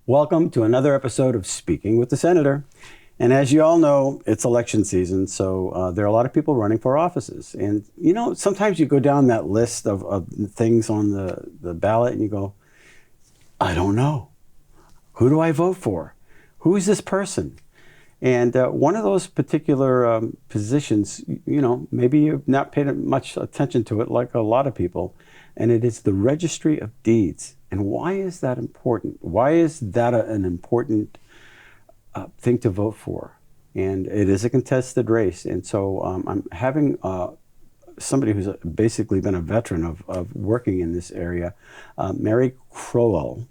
Welcome to another episode of Speaking with the Senator. And as you all know, it's election season, so there are a lot of people running for offices. And, you know, sometimes you go down that list of things on the ballot and you go, I don't know. Who do I vote for? Who is this person? And one of those particular positions, you know, maybe you've not paid much attention to it like a lot of people, and it is the Registry of Deeds. And why is that important? Why is that an important thing to vote for? And it is a contested race. And so I'm having somebody who's basically been a veteran of working in this area, Mary Crowell,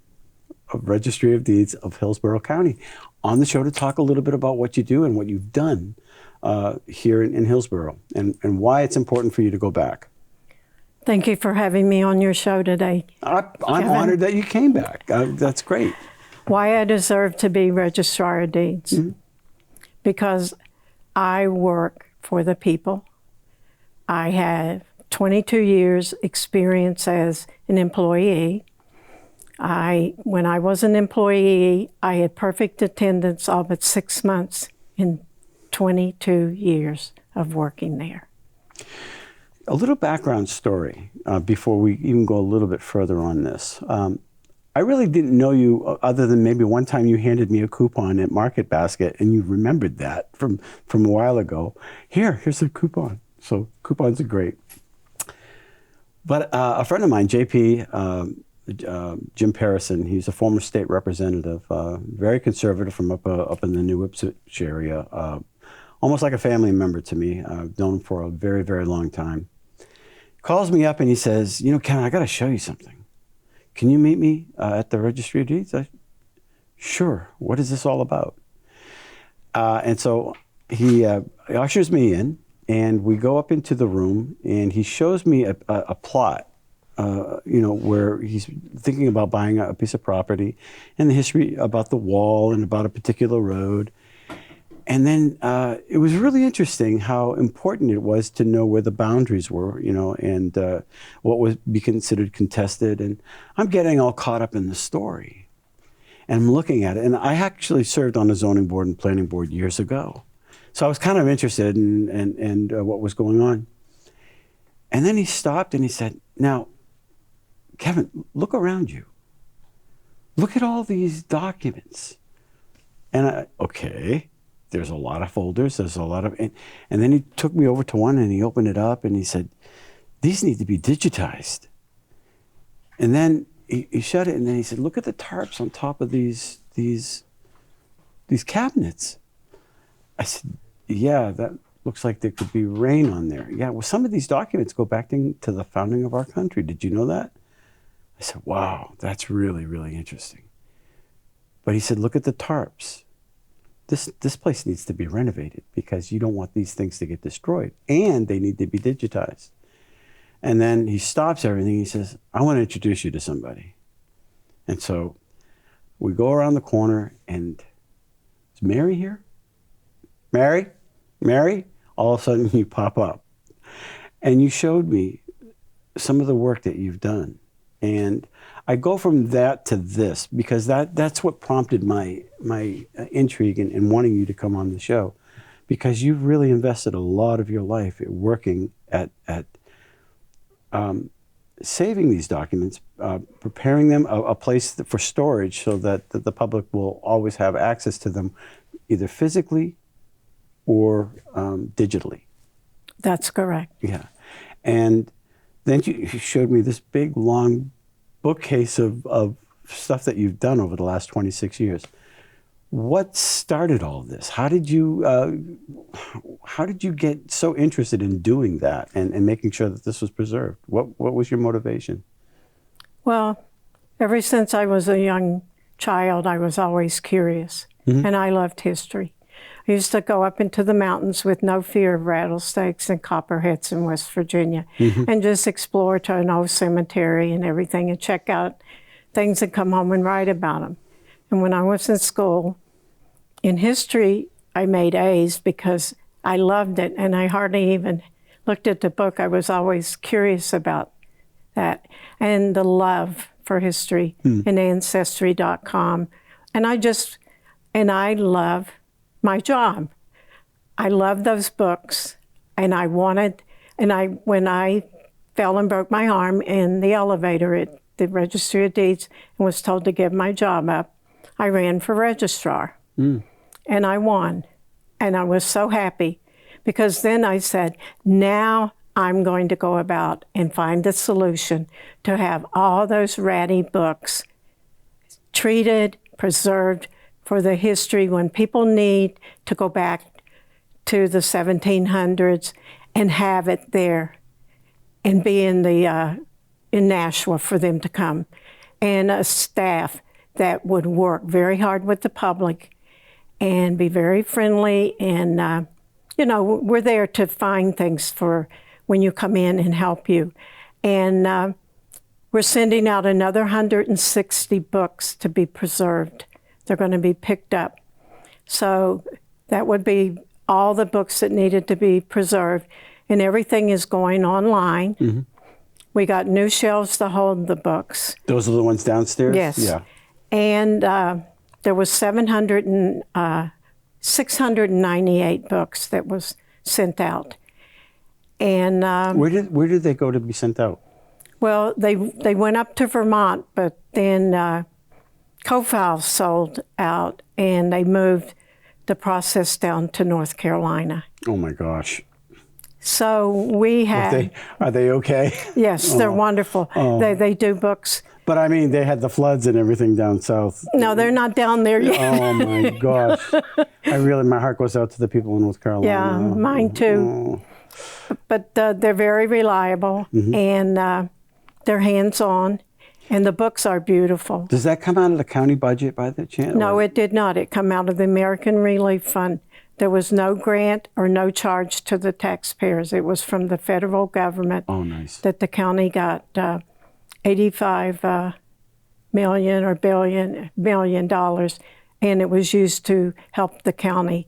of Registry of Deeds of Hillsborough County, on the show to talk a little bit about what you do and what you've done here in Hillsborough and why it's important for you to go back. Thank you for having me on your show today. I'm honored that you came back. That's great. Why I deserve to be Registrar of Deeds. Mm-hmm. Because I work for the people. I have 22 years experience as an employee. When I was an employee, I had perfect attendance all but 6 months in 22 years of working there. A little background story before we even go a little bit further on this. I really didn't know you other than maybe one time you handed me a coupon at Market Basket and you remembered that from a while ago. Here's a coupon. So coupons are great. But a friend of mine, JP, Jim Parison, he's a former state representative, very conservative from up in the New Ipswich area, almost like a family member to me. I've known him for a very, very long time. Calls me up and he says, you know, Ken, I got to show you something. Can you meet me at the Registry of Deeds? Sure. What is this all about? And so he ushers me in and we go up into the room and he shows me a plot. You know, where he's thinking about buying a piece of property and the history about the wall and about a particular road. And then it was really interesting how important it was to know where the boundaries were, you know, and what would be considered contested. And I'm getting all caught up in the story. And I'm looking at it. And I actually served on the zoning board and planning board years ago. So I was kind of interested in what was going on. And then he stopped and he said, now, Kevin, look around you. Look at all these documents. And okay, there's a lot of folders, there's a lot of, and then he took me over to one and he opened it up and he said, these need to be digitized. And then he shut it and then he said, look at the tarps on top of these cabinets. I said, yeah, that looks like there could be rain on there. Yeah, well, some of these documents go back to the founding of our country. Did you know that? I said, wow, that's really, really interesting. But he said, look at the tarps. This place needs to be renovated because you don't want these things to get destroyed and they need to be digitized. And then he stops everything. He says, I want to introduce you to somebody. And so we go around the corner and is Mary here? Mary? All of a sudden you pop up. And you showed me some of the work that you've done. And I go from that to this because that's what prompted my intrigue in wanting you to come on the show, because you've really invested a lot of your life working at saving these documents, preparing them a place for storage so that the public will always have access to them, either physically or digitally. That's correct. Yeah, and then you showed me this big, long bookcase of stuff that you've done over the last 26 years. What started all this? How did you get so interested in doing that and making sure that this was preserved? What was your motivation? Well, ever since I was a young child, I was always curious, and I loved history. I used to go up into the mountains with no fear of rattlesnakes and copperheads in West Virginia and just explore to an old cemetery and everything and check out things and come home and write about them. And when I was in school, in history, I made A's because I loved it and I hardly even looked at the book. I was always curious about that. And the love for history and Ancestry.com And I love my job. I love those books, and when I fell and broke my arm in the elevator at the Registry of Deeds and was told to give my job up, I ran for registrar, and I won. And I was so happy, because then I said, now I'm going to go about and find a solution to have all those ratty books treated, preserved for the history when people need to go back to the 1700s and have it there and be in Nashua for them to come. And a staff that would work very hard with the public and be very friendly. And, we're there to find things for when you come in and help you. And we're sending out another 160 books to be preserved. They're going to be picked up. So that would be all the books that needed to be preserved. And everything is going online. Mm-hmm. We got new shelves to hold the books. Those are the ones downstairs? Yes. Yeah. And there was 698 books that was sent out. And where did they go to be sent out? Well, they went up to Vermont, but then Crowell sold out, and they moved the process down to North Carolina. Oh my gosh. So we had... Are they okay? Yes, they're wonderful. Oh. They do books. But I mean, they had the floods and everything down south. No, they're not down there yet. Oh my gosh. My heart goes out to the people in North Carolina. Yeah, mine too. Oh. But they're very reliable, mm-hmm. and they're hands-on, and the books are beautiful. Does that come out of the county budget by the chance? No, it did not. It come out of the American Relief Fund. There was no grant or no charge to the taxpayers. It was from the federal government. Oh, nice. That the county got $85 million dollars, and it was used to help the county.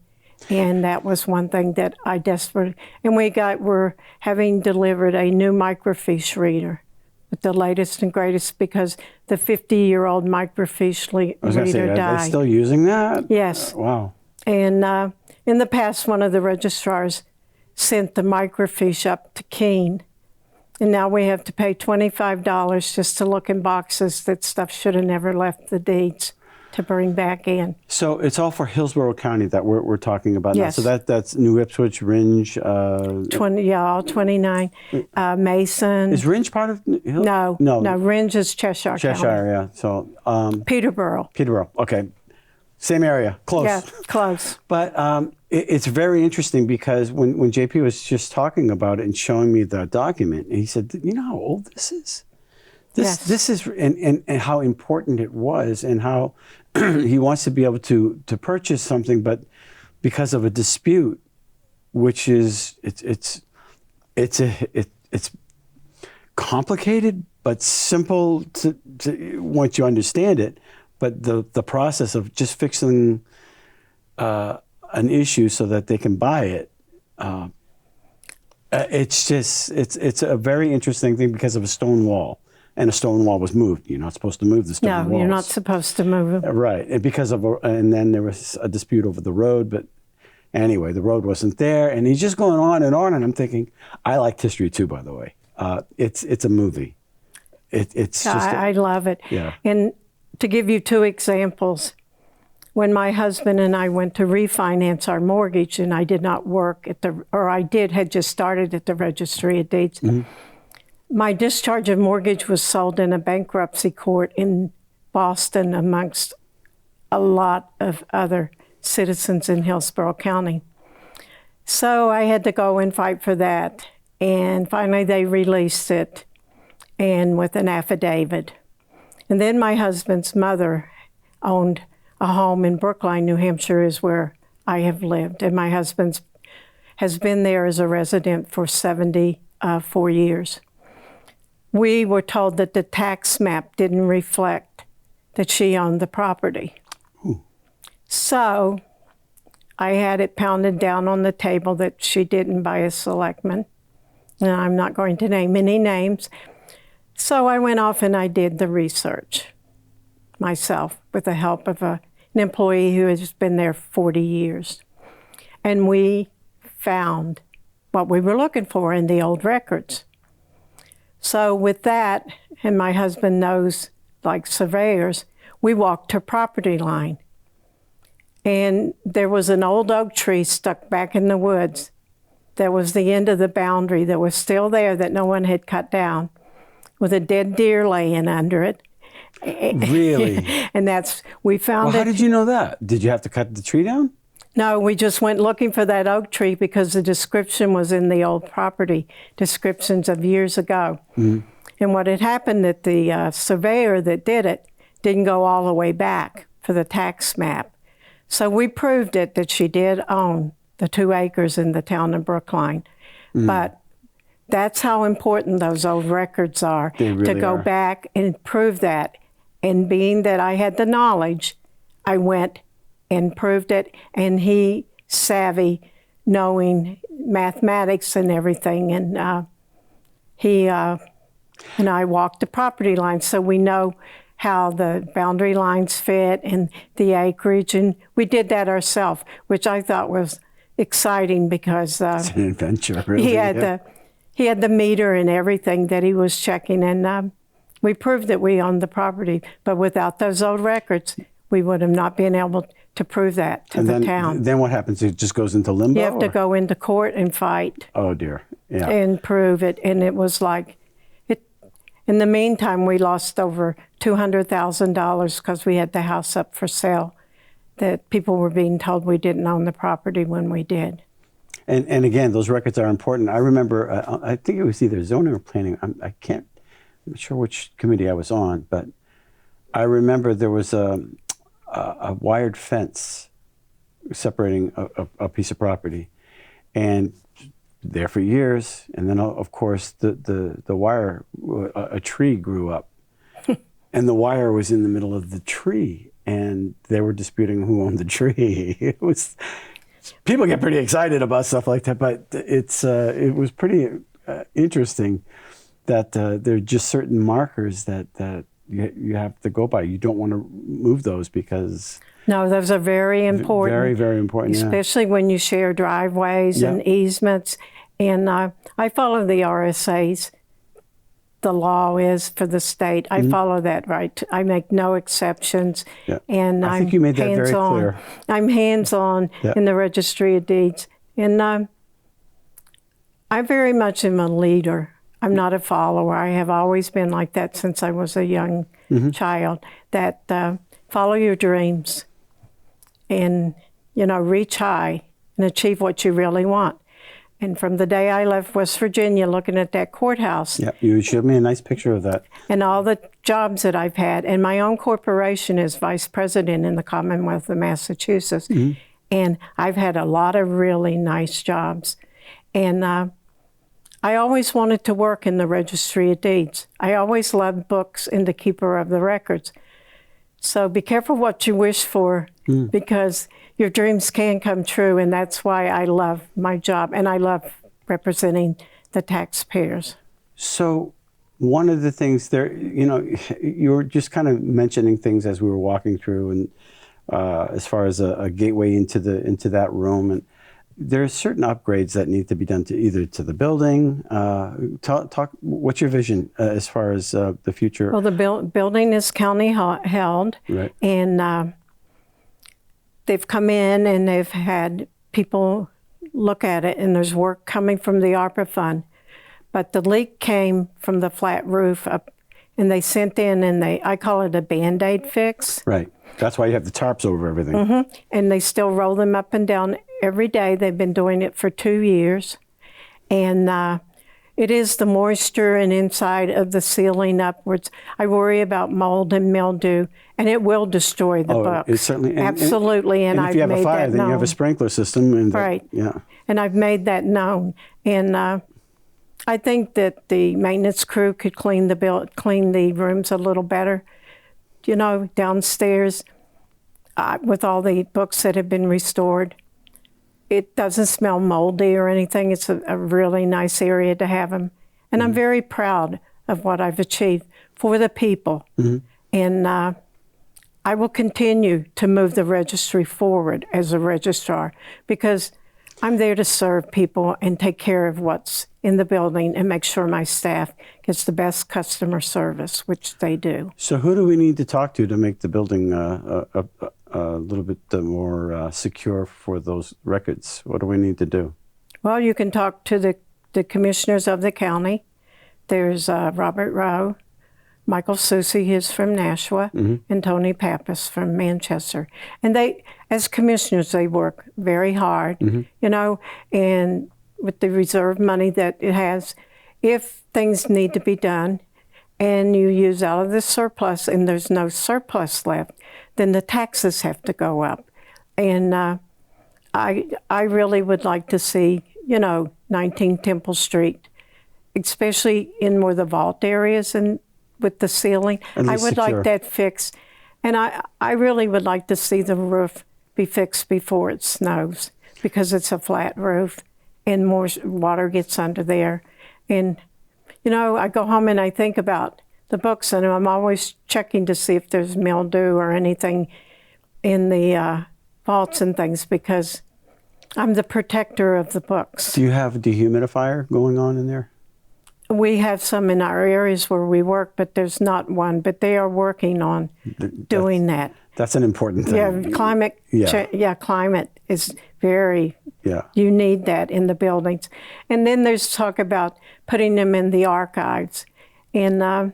And that was one thing that I desperately, and we're having delivered a new microfiche reader with the latest and greatest, because the 50-year-old microfiche reader died. Are they still using that? Yes. Wow. And in the past, one of the registrars sent the microfiche up to Keene. And now we have to pay $25 just to look in boxes that stuff should have never left the deeds to bring back in. So it's all for Hillsborough County that we're talking about yes. now. So that's New Ipswich, Rindge. All 29. Mason. Is Rindge part of Hill? No. Rindge is Cheshire County. Cheshire, yeah. So Peterborough. Okay. Same area. Close. Yeah, close. But it's very interesting, because when JP was just talking about it and showing me the document, and he said, you know how old this is? This is, and how important it was, and how he wants to be able to purchase something, but because of a dispute, which is it's complicated but simple to once you understand it. But the process of just fixing an issue so that they can buy it, it's a very interesting thing because of a stone wall. And a stone wall was moved. You're not supposed to move the stone walls. No, you're not supposed to move them. Right, and then there was a dispute over the road. But anyway, the road wasn't there, and he's just going on, and I'm thinking, I liked history too, by the way. It's a movie. It's just. I love it. Yeah. And to give you two examples, when my husband and I went to refinance our mortgage, and I did not work had just started at the Registry of Deeds. Mm-hmm. My discharge of mortgage was sold in a bankruptcy court in Boston amongst a lot of other citizens in Hillsborough County. So I had to go and fight for that. And finally they released it, and with an affidavit. And then my husband's mother owned a home in Brookline, New Hampshire, is where I have lived. And my husband has been there as a resident for 74 years. We were told that the tax map didn't reflect that she owned the property. Ooh. So I had it pounded down on the table that she didn't by a selectman. And I'm not going to name any names. So I went off and I did the research myself with the help of a an employee who has been there 40 years. And we found what we were looking for in the old records. So with that, and my husband knows, like surveyors, we walked her property line. And there was an old oak tree stuck back in the woods. That was the end of the boundary that was still there that no one had cut down, with a dead deer laying under it. Really? And we found Well, it. how did you know that? Did you have to cut the tree down? No, we just went looking for that oak tree because the description was in the old property descriptions of years ago. Mm-hmm. And what had happened that the surveyor that did it didn't go all the way back for the tax map. So we proved it that she did own the 2 acres in the town of Brookline. Mm. But that's how important those old records are, really to go back and prove that. And being that I had the knowledge, I went and proved it, and he savvy, knowing mathematics and everything, and he and I walked the property line, so we know how the boundary lines fit and the acreage, and we did that ourselves, which I thought was exciting because it's an adventure, really. He had the meter and everything that he was checking, and we proved that we owned the property, but without those old records, we would have not been able to prove that to the town. Then what happens? It just goes into limbo? You have to go into court and fight. Oh, dear. Yeah. And prove it. And it was like, in the meantime, we lost over $200,000 because we had the house up for sale, that people were being told we didn't own the property when we did. And again, those records are important. I remember, I think it was either zoning or planning. I'm not sure which committee I was on, but I remember there was a wired fence separating a piece of property, and there for years. And then, of course, the wire, a tree grew up, and the wire was in the middle of the tree, and they were disputing who owned the tree. It was, people get pretty excited about stuff like that, but it was pretty interesting that there are just certain markers that you have to go by. You don't want to move those because... No, those are very important. Very, very important, especially when you share driveways and easements. And I follow the RSAs. The law is for the state. I follow that right. I make no exceptions. Yeah. And I think you made that very clear. I'm hands-on in the Registry of Deeds. And I very much am a leader. I'm not a follower. I have always been like that since I was a young child, that follow your dreams and, reach high and achieve what you really want. And from the day I left West Virginia looking at that courthouse. Yeah, you showed me a nice picture of that. And all the jobs that I've had. And my own corporation is vice president in the Commonwealth of Massachusetts. Mm-hmm. And I've had a lot of really nice jobs. And I always wanted to work in the Registry of Deeds. I always loved books and the keeper of the records. So be careful what you wish for, because your dreams can come true, and that's why I love my job, and I love representing the taxpayers. So one of the things there, you were just kind of mentioning things as we were walking through, and as far as a gateway into that room, and there are certain upgrades that need to be done to either to the building. Talk. What's your vision as far as the future? Well, the building is county held, right. And they've come in and they've had people look at it, and there's work coming from the ARPA fund. But the leak came from the flat roof up, and they sent in, and I call it a Band-Aid fix. Right. That's why you have the tarps over everything. Mm-hmm. And they still roll them up and down every day. They've been doing it for 2 years. And it is the moisture and inside of the ceiling upwards. I worry about mold and mildew, and it will destroy the books. It certainly, absolutely. And if you have a fire, then you have a sprinkler system. Right. And I've made that known. And I think that the maintenance crew could clean the rooms a little better. Downstairs, with all the books that have been restored, it doesn't smell moldy or anything. It's a really nice area to have them. And I'm very proud of what I've achieved for the people. Mm-hmm. And I will continue to move the registry forward as a registrar because I'm there to serve people and take care of what's in the building and make sure my staff gets the best customer service, which they do. So who do we need to talk to make the building a little bit more secure for those records? What do we need to do? Well, you can talk to the commissioners of the county. There's Robert Rowe, Michael Susie is from Nashua, and Tony Pappas from Manchester. And they, as commissioners, they work very hard, you know, and with the reserve money that it has, if things need to be done and you use out of the surplus and there's no surplus left, then the taxes have to go up. And I really would like to see, you know, 19 Temple Street, especially in more the vault areas and with the ceiling. I would like that fixed. And I really would like to see the roof be fixed before it snows because it's a flat roof and more water gets under there. And, you know, I go home and I think about the books and I'm always checking to see if there's mildew or anything in the vaults and things because I'm the protector of the books. Do you have a dehumidifier going on in there? We have some in our areas where we work, but there's not one. But they are working on doing that. That's an important thing. Yeah, climate. Climate is very. Yeah. You need that in the buildings, and then there's talk about putting them in the archives. And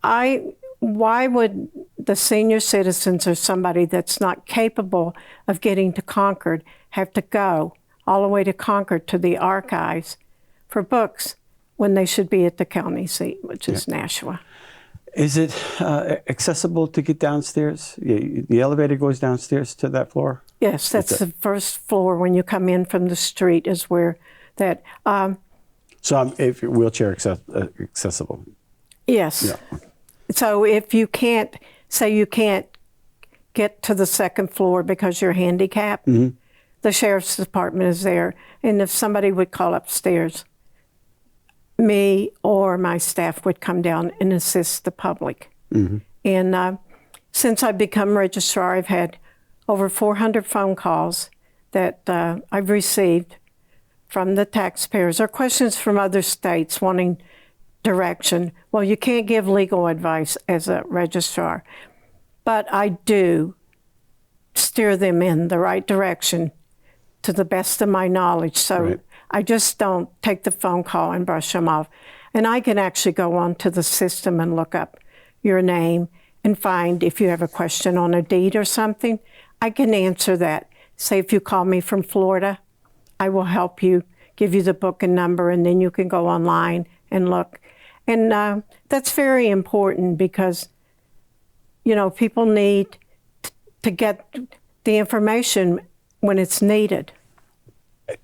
why would the senior citizens or somebody that's not capable of getting to Concord have to go all the way to Concord to the archives for books when they should be at the county seat, which is Nashua? Is it accessible to get downstairs? The elevator goes downstairs to that floor? Yes, that's the first floor when you come in from the street is where that. So if wheelchair accessible? Yes. Yeah. So if you can't, say you can't get to the second floor because you're handicapped, the sheriff's department is there. And if somebody would call upstairs, me or my staff would come down and assist the public. And since I've become registrar, I've had over 400 phone calls that I've received from the taxpayers or questions from other states wanting direction. Well, you can't give legal advice as a registrar, but I do steer them in the right direction to the best of my knowledge. So I just don't take the phone call and brush them off. And I can actually go onto the system and look up your name and find if you have a question on a deed or something, I can answer that. Say if you call me from Florida, I will help you, give you the book and number, and then you can go online and look. And that's very important because, you know, people need to get the information when it's needed.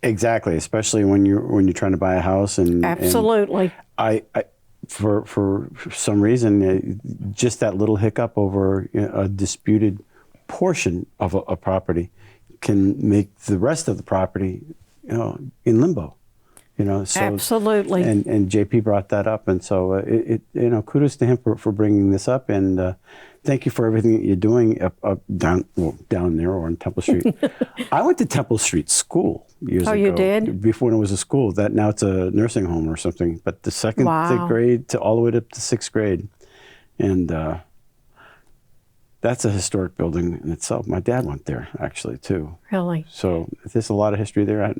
Exactly, especially when you're trying to buy a house and absolutely. And I for some reason just that little hiccup over a disputed portion of a property can make the rest of the property, you know, in limbo. You know, so absolutely. And JP brought that up, and so you know, kudos to him for bringing this up, and thank you for everything that you're doing down there or on Temple Street. I went to Temple Street School years ago. Oh, you did? Before it was a school. That now it's a nursing home or something. But the second grade to all the way up to sixth grade, and that's a historic building in itself. My dad went there actually too. Really? So there's a lot of history there.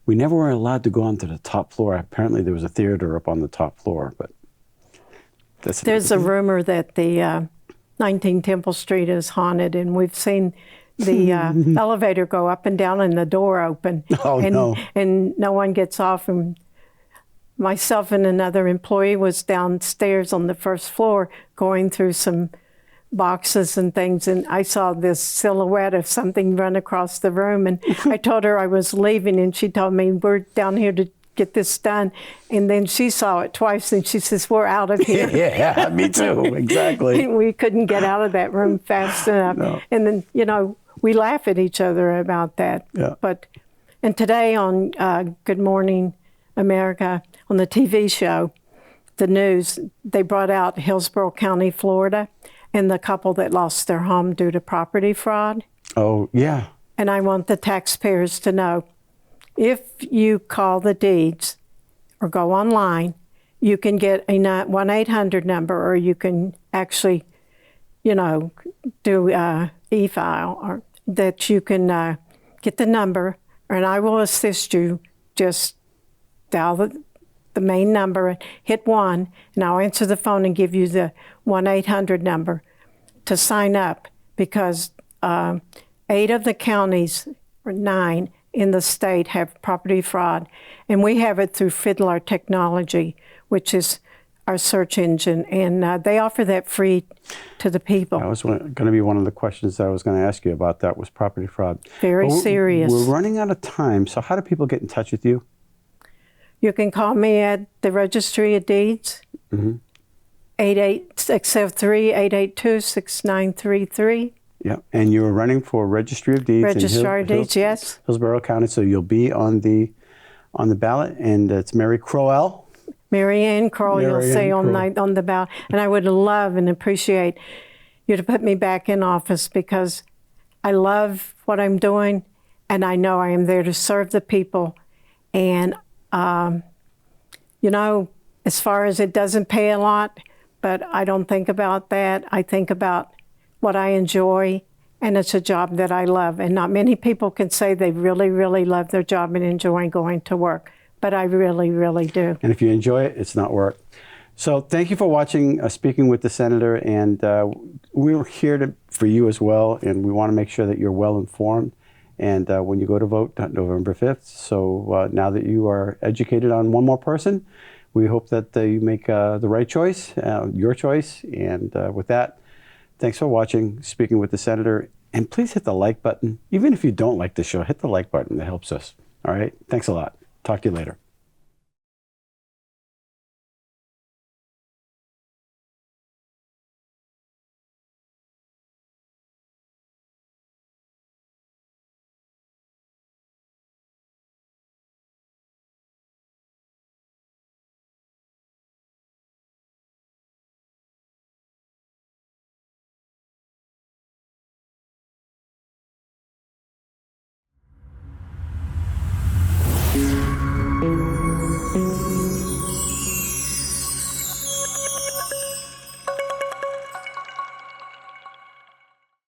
We never were allowed to go onto the top floor. Apparently there was a theater up on the top floor, but there's a rumor that the 19 Temple Street is haunted, and we've seen the elevator go up and down and the door open. Oh, no. And no one gets off. And myself and another employee was downstairs on the first floor going through some boxes and things, and I saw this silhouette of something run across the room, and I told her I was leaving, and she told me, we're down here to get this done. And then she saw it twice, and she says, we're out of here. Yeah, me too, exactly. And we couldn't get out of that room fast enough. No. And then, you know, we laugh at each other about that. Yeah. And today on Good Morning America, on the TV show, the news, they brought out Hillsborough County, Florida, and the couple that lost their home due to property fraud. Oh, yeah. And I want the taxpayers to know, if you call the deeds or go online, you can get a 1-800 number, or you can actually, do e-file, or that you can get the number, and I will assist you. Just dial the main number, hit 1, and I'll answer the phone and give you the 1-800 number to sign up, because 8 of the counties, or 9 in the state, have property fraud, and we have it through Fiddler Technology, which is our search engine, and they offer that free to the people. That was going to be one of the questions that I was going to ask you about. That was property fraud. Very serious. We're running out of time, so how do people get in touch with you? You can call me at the Registry of Deeds, 603-882-6933. Yeah, and you were running for Registry of Deeds. Registrar of Deeds, yes. Hillsborough County, so you'll be on the ballot, and it's Mary Crowell. Mary Ann Crowell, you'll see on the ballot. And I would love and appreciate you to put me back in office, because I love what I'm doing, and I know I am there to serve the people. And, as far as it doesn't pay a lot, but I don't think about that. I think about what I enjoy, and it's a job that I love. And not many people can say they really, really love their job and enjoy going to work. But I really, really do. And if you enjoy it, it's not work. So thank you for watching Speaking with the Senator. And we're here for you as well. And we want to make sure that you're well informed. And when you go to vote on November 5th, so now that you are educated on one more person, we hope that you make the right choice, your choice. And with that, thanks for watching Speaking with the Senator. And please hit the like button. Even if you don't like the show, hit the like button. That helps us. All right? Thanks a lot. Talk to you later.